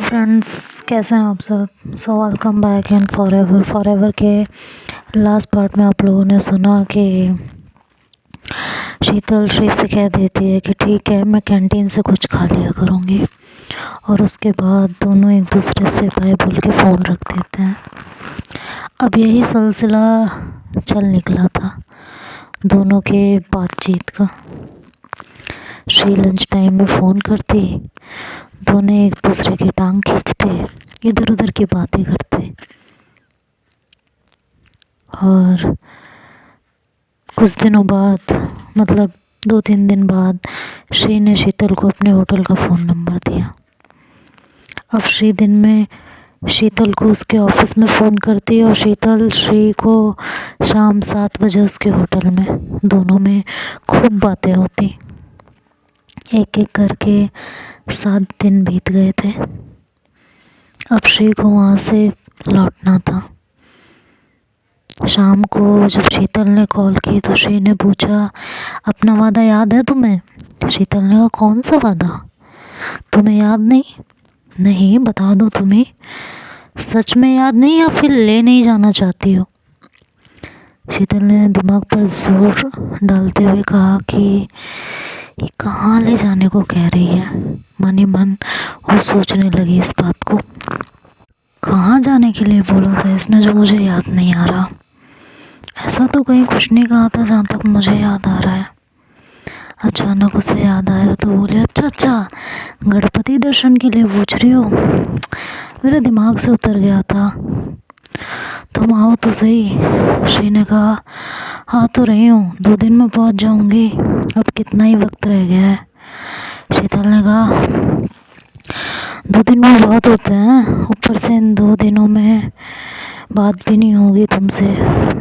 Friends, कैसे हैं आप सब। वेलकम बैक इन फॉरएवर के लास्ट पार्ट में आप लोगों ने सुना कि शीतल श्री से कह देती है कि ठीक है, मैं कैंटीन से कुछ खा लिया करूँगी, और उसके बाद दोनों एक दूसरे से बाय बोल के फ़ोन रख देते हैं। अब यही सिलसिला चल निकला था दोनों के बातचीत का। श्री लंच टाइम में फ़ोन करती, दोनों एक दूसरे की टांग खींचते, इधर उधर की बातें करते, और कुछ दिनों बाद, मतलब 2-3 दिन बाद, श्री ने शीतल को अपने होटल का फ़ोन नंबर दिया। अब श्री दिन में शीतल को उसके ऑफिस में फ़ोन करती और शीतल श्री को शाम 7 बजे उसके होटल में। दोनों में खूब बातें होती। एक एक करके 7 दिन बीत गए थे। अब श्री को वहाँ से लौटना था। शाम को जब शीतल ने कॉल की तो श्री ने पूछा, अपना वादा याद है तुम्हें? शीतल ने कहा, कौन सा वादा? तुम्हें याद नहीं? नहीं, बता दो तुम्हें। सच में याद नहीं या फिर ले नहीं जाना चाहती हो? शीतल ने दिमाग पर जोर डालते हुए कहा कि ये कहाँ ले जाने को कह रही है। मन ही मन वो सोचने लगी इस बात को। कहाँ जाने के लिए बोला था इसने जो मुझे याद नहीं आ रहा? ऐसा तो कहीं कुछ नहीं कहा था जहाँ तक मुझे याद आ रहा है। अचानक उसे याद आया तो बोले, अच्छा, गणपति दर्शन के लिए पूछ रही हो? मेरे दिमाग से उतर गया था। तुम आओ तो सही। श्री ने कहा, हाँ तो रही हूँ, 2 दिन में पहुँच जाऊँगी। अब कितना ही वक्त रह गया है। शीतल ने कहा, 2 दिन में बहुत होते हैं, ऊपर से इन 2 दिनों में बात भी नहीं होगी तुमसे।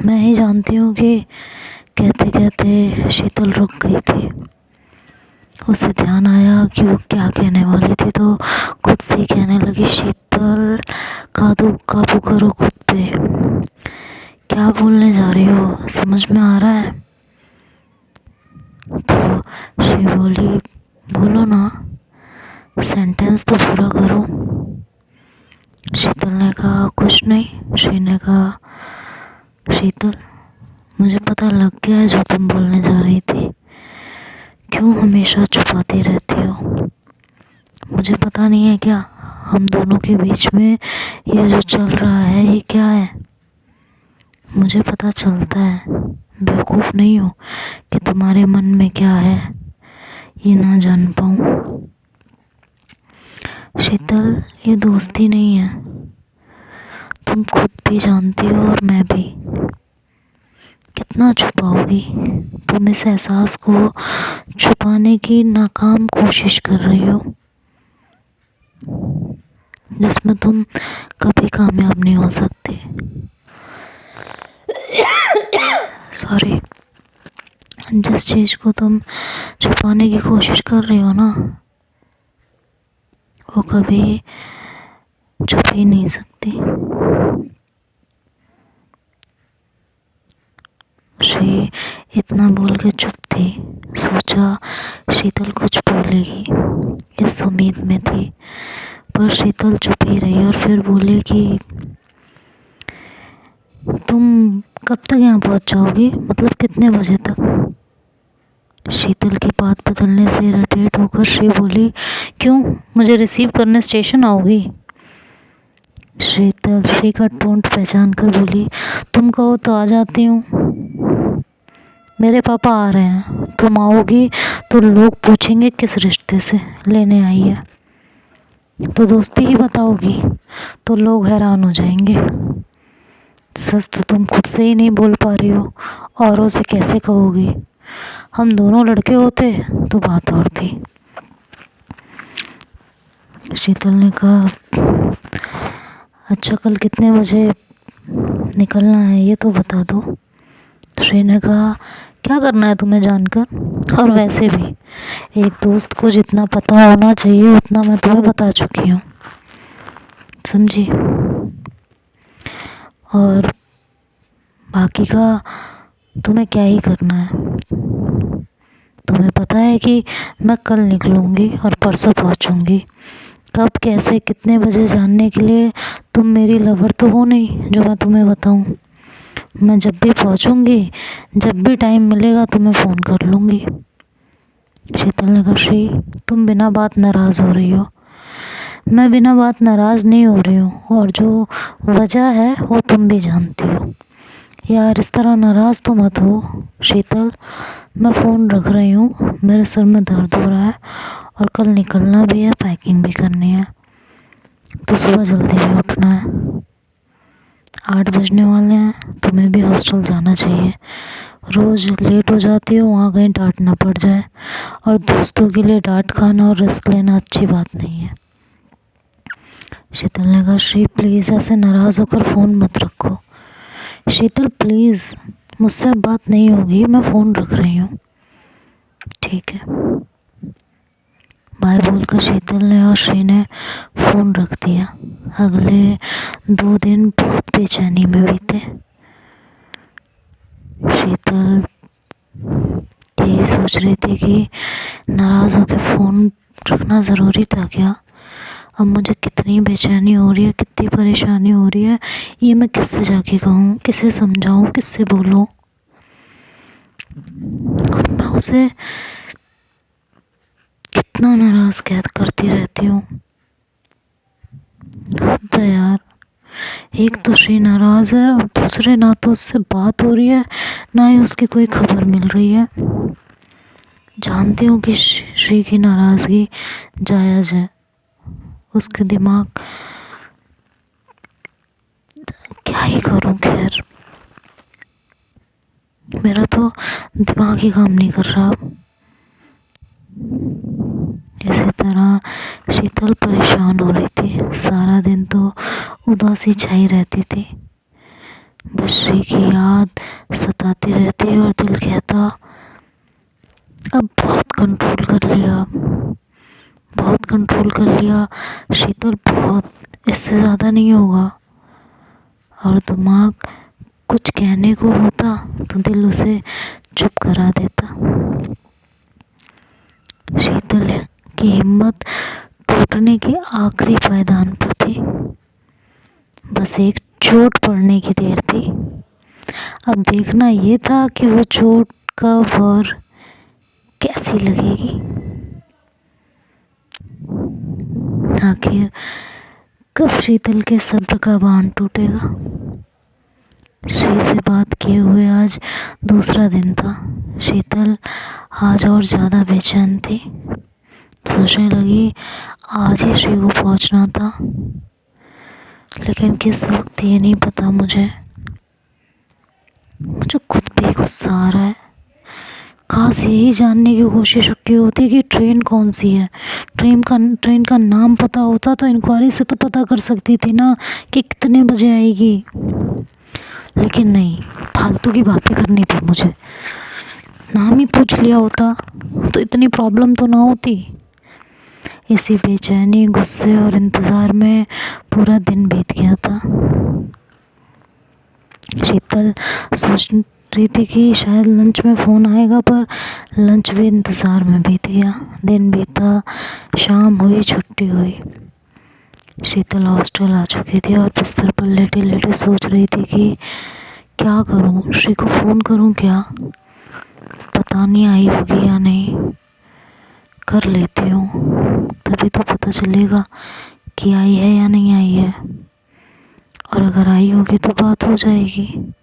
मैं ही जानती हूँ कि कहते कहते शीतल रुक गई थी। उसे ध्यान आया कि वो क्या कहने वाली थी तो खुद से ही कहने लगी, शीतल काबू करो खुद पे। क्या बोलने जा रही हो, समझ में आ रहा है? तो श्री बोली, बोलो ना, सेंटेंस तो पूरा करो। शीतल ने कहा, कुछ नहीं। श्री ने कहा, शीतल, मुझे पता लग गया है जो तुम बोलने जा रही थी। क्यों हमेशा छुपाती रहती हो? मुझे पता नहीं है क्या हम दोनों के बीच में ये जो चल रहा है ये क्या है? मुझे पता चलता है। बेवकूफ़ नहीं हो कि तुम्हारे मन में क्या है ये ना जान पाऊँ। शीतल, ये दोस्ती नहीं है। तुम खुद भी जानती हो और मैं भी। कितना छुपाओगी? तुम इस एहसास को छुपाने की नाकाम कोशिश कर रही हो जिसमें तुम कभी कामयाब नहीं हो सकती। सॉरी। जिस चीज़ को तुम छुपाने की कोशिश कर रही हो ना, वो कभी छुप ही नहीं सकती। श्री इतना बोल के चुप थी। सोचा शीतल कुछ बोलेगी, इस उम्मीद में थी, पर शीतल चुप ही रही और फिर बोले कि तुम कब तक यहाँ पहुँच जाओगी, मतलब कितने बजे तक? शीतल की बात बदलने से इरिटेट होकर श्री बोली, क्यों, मुझे रिसीव करने स्टेशन आओगी? शीतल श्री का टोन पहचान कर बोली, तुम कहो तो आ जाती हूँ। मेरे पापा आ रहे हैं, तुम आओगी तो लोग पूछेंगे किस रिश्ते से लेने आई है। तो दोस्ती ही बताओगी तो लोग हैरान हो जाएंगे। सच तो तुम खुद से ही नहीं बोल पा रही हो, औरों से कैसे कहोगी? हम दोनों लड़के होते तो बात और थी। शीतल ने कहा, अच्छा, कल कितने बजे निकलना है ये तो बता दो। श्री ने कहा, क्या करना है तुम्हें जानकर? और वैसे भी एक दोस्त को जितना पता होना चाहिए उतना मैं तुम्हें बता चुकी हूँ, समझी? और बाकी का तुम्हें क्या ही करना है। तुम्हें पता है कि मैं कल निकलूँगी और परसों पहुँचूँगी। कब कैसे कितने बजे जानने के लिए तुम मेरी लवर तो हो नहीं जो मैं तुम्हें बताऊं। मैं जब भी पहुंचूंगी, जब भी टाइम मिलेगा तुम्हें फ़ोन कर लूँगी। शीतल ने कहा, श्री तुम बिना बात नाराज़ हो रही हो। मैं बिना बात नाराज़ नहीं हो रही हूँ, और जो वजह है वो तुम भी जानती हो। यार इस तरह नाराज़ तो मत हो शीतल, मैं फ़ोन रख रही हूँ, मेरे सर में दर्द हो रहा है और कल निकलना भी है, पैकिंग भी करनी है, तो सुबह जल्दी भी उठना है। 8 बजने वाले हैं, तुम्हें भी हॉस्टल जाना चाहिए। रोज़ लेट हो जाती हो, वहाँ कहीं डांट ना पड़ जाए, और दोस्तों के लिए डांट खाना और रिस्क लेना अच्छी बात नहीं है। शीतल ने कहा, श्री प्लीज़ ऐसे नाराज़ होकर फ़ोन मत रखो। शीतल प्लीज़, मुझसे अब बात नहीं होगी, मैं फ़ोन रख रही हूँ। ठीक है, बाय बोलकर शीतल ने और श्री ने फ़ोन रख दिया। अगले 2 दिन बहुत बेचैनी में बीते। शीतल यही सोच रही थी कि नाराज़ होकर फ़ोन रखना ज़रूरी था क्या। अब मुझे कितनी बेचैनी हो रही है, कितनी परेशानी हो रही है, ये मैं किससे जाके कहूँ, किसे समझाऊँ, किससे बोलूँ। और मैं उसे कितना नाराज़ कैद करती रहती हूँ। हद है यार, एक तो श्री नाराज़ है और दूसरे ना तो उससे बात हो रही है, ना ही उसकी कोई खबर मिल रही है। जानती हूँ कि श्री की नाराज़गी जायज़ है, उसके दिमाग, क्या ही करूँ। खैर मेरा तो दिमाग ही काम नहीं कर रहा। इसी तरह शीतल परेशान हो रही थी, सारा दिन तो उदासी छाई रहती थी, बस श्री की याद सताती रहती और दिल कहता अब बहुत कंट्रोल कर लिया, बहुत कंट्रोल कर लिया शीतल, बहुत, इससे ज़्यादा नहीं होगा। और दिमाग कुछ कहने को होता तो दिल उसे चुप करा देता। शीतल की हिम्मत टूटने के आखिरी पायदान पर थी, बस एक चोट पड़ने की देर थी। अब देखना ये था कि वो चोट कब और कैसी लगेगी। आखिर कब शीतल के सब्र का बांध टूटेगा। श्री से बात किए हुए आज दूसरा दिन था। शीतल आज और ज़्यादा बेचैन थी, सोचने लगी आज ही श्री को पहुंचना था, लेकिन किस वक्त ये नहीं पता। मुझे खुद पे गुस्सा आ रहा है। खास यही जानने की कोशिश की होती कि ट्रेन कौन सी है। ट्रेन का नाम पता होता तो इंक्वायरी से तो पता कर सकती थी ना कि कितने बजे आएगी, लेकिन नहीं, फालतू की बातें करनी थी मुझे। नाम ही पूछ लिया होता तो इतनी प्रॉब्लम तो ना होती। इसी बेचैनी, गुस्से और इंतज़ार में पूरा दिन बीत गया था। शीतल सोच रही थी कि शायद लंच में फ़ोन आएगा, पर लंच भी इंतज़ार में बीत गया। दिन बीता, शाम हुई, छुट्टी हुई। शीतल हॉस्टल आ चुकी थी और बिस्तर पर लेटे लेटे सोच रही थी कि क्या करूं, श्री को फ़ोन करूं क्या, पता नहीं आई होगी या नहीं, कर लेती हूँ, तभी तो पता चलेगा कि आई है या नहीं आई है, और अगर आई होगी तो बात हो जाएगी।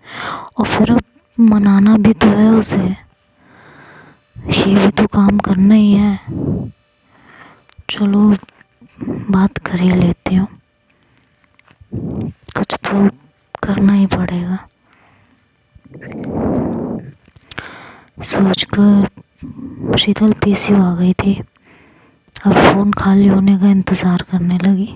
और फिर अब मनाना भी तो है उसे, ये भी तो काम करना ही है। चलो बात कर ही लेती हूँ, कुछ तो करना ही पड़ेगा। सोचकर शीतल पीसीओ आ गई थी और फ़ोन खाली होने का इंतज़ार करने लगी।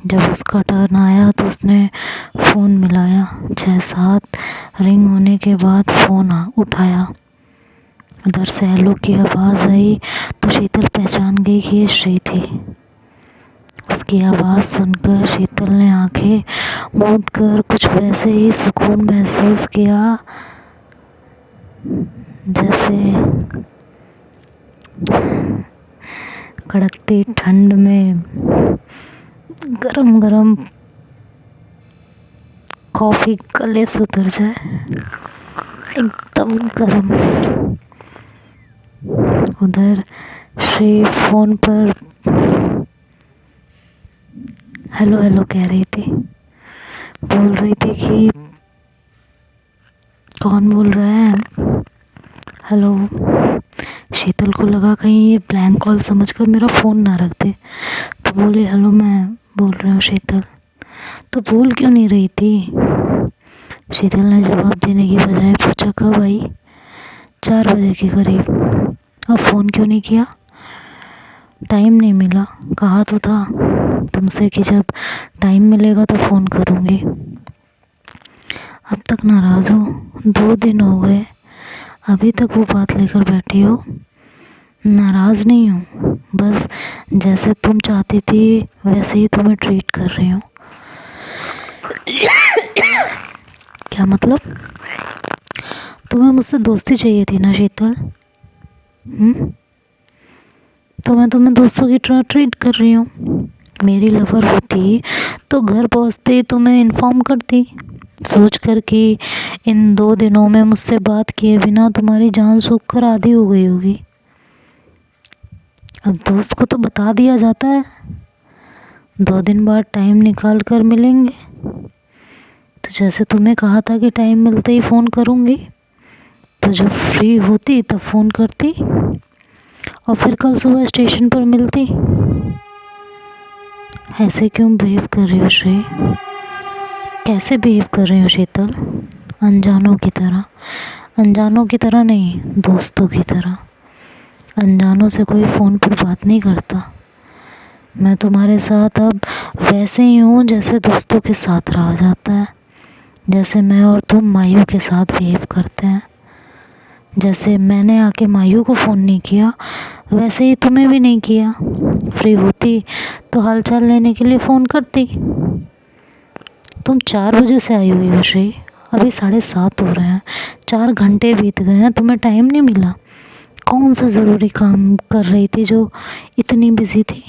जब उसका टर्न आया तो उसने फ़ोन मिलाया। 6-7 रिंग होने के बाद फ़ोन उठाया। उधर से हेलो की आवाज़ आई तो शीतल पहचान गई कि ये श्री थी। उसकी आवाज़ सुनकर शीतल ने आंखें मूंद कर कुछ वैसे ही सुकून महसूस किया जैसे कड़कती ठंड में गरम गरम कॉफ़ी गले से उतर जाए, एकदम गरम। उधर श्री फ़ोन पर हेलो हेलो कह रही थी, बोल रही थी कि कौन बोल रहा है, हेलो। शीतल को लगा कहीं ये ब्लैंक कॉल समझकर मेरा फ़ोन ना रख दे, तो बोली हेलो मैं बोल रही हूँ शीतल। तो बोल क्यों नहीं रही थी? शीतल ने जवाब देने की बजाय पूछा कब आई? 4 बजे के करीब। अब फ़ोन क्यों नहीं किया? टाइम नहीं मिला, कहा तो था तुमसे कि जब टाइम मिलेगा तो फ़ोन करूँगी। अब तक नाराज़ हो? 2 दिन हो गए, अभी तक वो बात लेकर बैठी हो। नाराज़ नहीं हूँ, बस जैसे तुम चाहती थी वैसे ही तुम्हें ट्रीट कर रही हूँ। क्या मतलब? तुम्हें मुझसे दोस्ती चाहिए थी ना शीतल? तो मैं तुम्हें दोस्तों की तरह ट्रीट कर रही हूँ। मेरी लवर होती तो घर पहुँचते ही तुम्हें इन्फॉर्म करती, सोच कर कि इन 2 दिनों में मुझसे बात किए बिना तुम्हारी जान सूख कर आधी हो गई होगी। अब दोस्त को तो बता दिया जाता है, 2 दिन बाद टाइम निकाल कर मिलेंगे। तो जैसे तुम्हें कहा था कि टाइम मिलते ही फ़ोन करूँगी, तो जब फ्री होती तब फ़ोन करती और फिर कल सुबह स्टेशन पर मिलती। ऐसे क्यों बिहेव कर रही हो श्री? कैसे बिहेव कर रही हो शीतल? अनजानों की तरह। अनजानों की तरह नहीं, दोस्तों की तरह। अनजानों से कोई फ़ोन पर बात नहीं करता। मैं तुम्हारे साथ अब वैसे ही हूँ जैसे दोस्तों के साथ रहा जाता है, जैसे मैं और तुम मायू के साथ बिहेव करते हैं। जैसे मैंने आके मायू को फ़ोन नहीं किया, वैसे ही तुम्हें भी नहीं किया। फ्री होती तो हालचाल लेने के लिए फ़ोन करती। तुम 4 बजे से आई हुई हो श्री, अभी 7:30 हो रहे हैं, 4 घंटे बीत गए हैं, तुम्हें टाइम नहीं मिला? कौन सा ज़रूरी काम कर रही थी जो इतनी बिज़ी थी?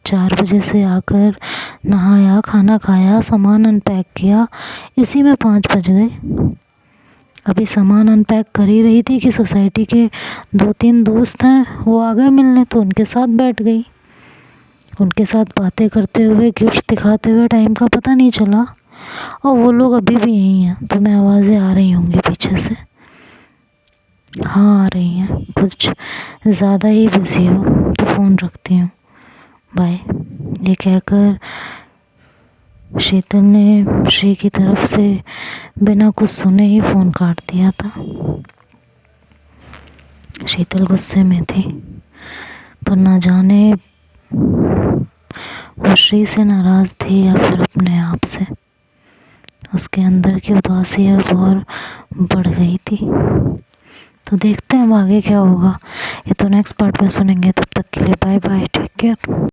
4 बजे से आकर नहाया, खाना खाया, सामान अनपैक किया, इसी में 5 बज गए। अभी सामान अनपैक कर ही रही थी कि सोसाइटी के 2-3 दोस्त हैं, वो आ गए मिलने, तो उनके साथ बैठ गई। उनके साथ बातें करते हुए, गिफ्ट्स दिखाते हुए टाइम का पता नहीं चला। और वो लोग अभी भी यहीं हैं, तुम्हें आवाज़ें आ रही होंगी पीछे से। हाँ आ रही हैं, कुछ ज़्यादा ही बिज़ी हो तो फ़ोन रखती हूँ, बाय। ये कहकर शीतल ने श्री की तरफ से बिना कुछ सुने ही फ़ोन काट दिया था। शीतल गुस्से में थी, पर ना जाने वो श्री से नाराज़ थी या फिर अपने आप से। उसके अंदर की उदासी अब और बढ़ गई थी। तो देखते हैं अब आगे क्या होगा, ये तो नेक्स्ट पार्ट में सुनेंगे। तब तक के लिए बाय बाय, टेक केयर।